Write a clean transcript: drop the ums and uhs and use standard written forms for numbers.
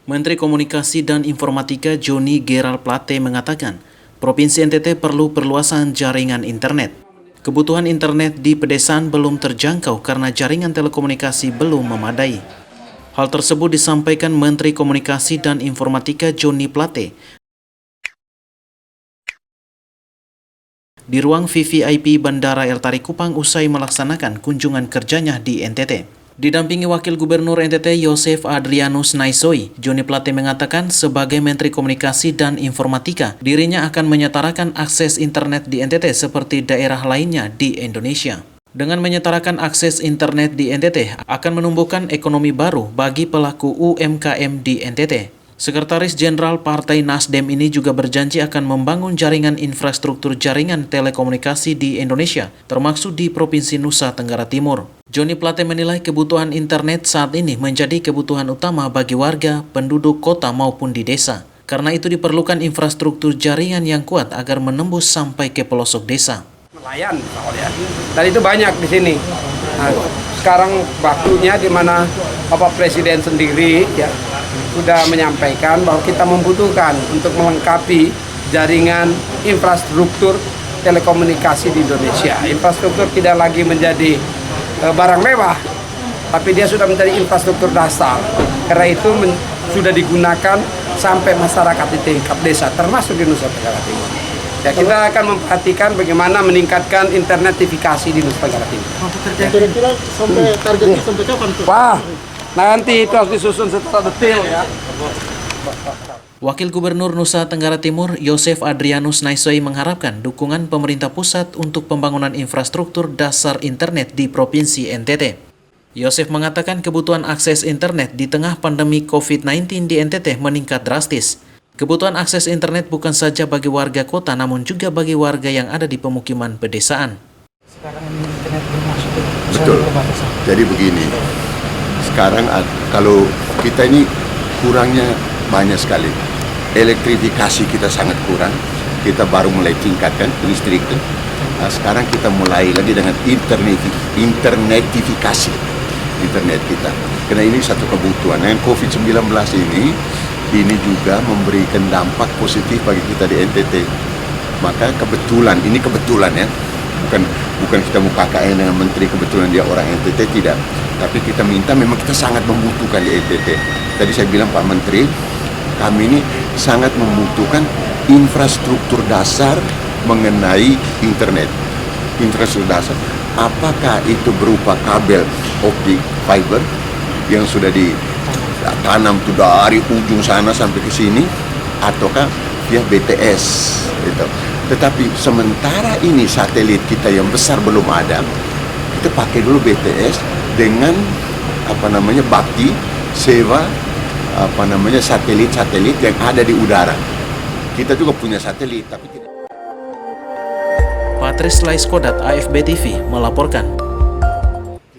Menteri Komunikasi dan Informatika Johnny Gerald Plate mengatakan, Provinsi NTT perlu perluasan jaringan internet. Kebutuhan internet di pedesaan belum terjangkau karena jaringan telekomunikasi belum memadai. Hal tersebut disampaikan Menteri Komunikasi dan Informatika Johnny Plate di ruang VVIP Bandara El Tari Kupang usai melaksanakan kunjungan kerjanya di NTT. Didampingi Wakil Gubernur NTT Yosef Adrianus Naisoi, Johnny Plate mengatakan sebagai Menteri Komunikasi dan Informatika, dirinya akan menyetarakan akses internet di NTT seperti daerah lainnya di Indonesia. Dengan menyetarakan akses internet di NTT akan menumbuhkan ekonomi baru bagi pelaku UMKM di NTT. Sekretaris Jenderal Partai Nasdem ini juga berjanji akan membangun jaringan infrastruktur jaringan telekomunikasi di Indonesia, termasuk di Provinsi Nusa Tenggara Timur. Johnny Plate menilai kebutuhan internet saat ini menjadi kebutuhan utama bagi warga, penduduk kota maupun di desa. Karena itu diperlukan infrastruktur jaringan yang kuat agar menembus sampai ke pelosok desa. Nelayan soalnya, dan itu banyak di sini. Nah, sekarang waktunya di mana Bapak Presiden sendiri ya sudah menyampaikan bahwa kita membutuhkan untuk melengkapi jaringan infrastruktur telekomunikasi di Indonesia. Infrastruktur tidak lagi menjadi barang mewah, tapi dia sudah menjadi infrastruktur dasar. Karena itu sudah digunakan sampai masyarakat di tingkat desa, termasuk di Nusa Tenggara Timur. Ya, kita akan memperhatikan bagaimana meningkatkan internetifikasi di Nusa Tenggara Timur. Kira-kira sampai targetnya sampai kapan tuh? Wah, nanti itu harus disusun secara detail ya. Wakil Gubernur Nusa Tenggara Timur Yosef Adrianus Naisoi mengharapkan dukungan pemerintah pusat untuk pembangunan infrastruktur dasar internet di Provinsi NTT. Yosef mengatakan kebutuhan akses internet di tengah pandemi COVID-19 di NTT meningkat drastis. Kebutuhan akses internet bukan saja bagi warga kota, namun juga bagi warga yang ada di pemukiman pedesaan. Sekarang internet belum masuk. Betul. Jadi begini, sekarang kalau kita ini kurangnya banyak sekali. Elektrifikasi kita sangat kurang. Kita baru mulai tingkatkan listrik. Nah, sekarang kita mulai lagi dengan internetifikasi internet kita. Karena ini satu kebutuhan. Yang COVID-19 ini juga memberikan dampak positif bagi kita di NTT. Maka kebetulan, ini kebetulan ya. Bukan kita mau KKN dengan menteri kebetulan dia orang NTT, tidak. Tapi kita minta, memang kita sangat membutuhkan di NTT. Tadi saya bilang Pak Menteri, kami ini sangat membutuhkan infrastruktur dasar mengenai internet. Infrastruktur dasar, apakah itu berupa kabel optik fiber yang sudah ditanam tuh dari ujung sana sampai ke sini, ataukah via BTS gitu. Tetapi sementara ini satelit kita yang besar belum ada, kita pakai dulu BTS dengan bakti sewa satelit-satelit yang ada di udara. Kita juga punya satelit tapi tidak. Patris Laiskodat, AFB TV melaporkan.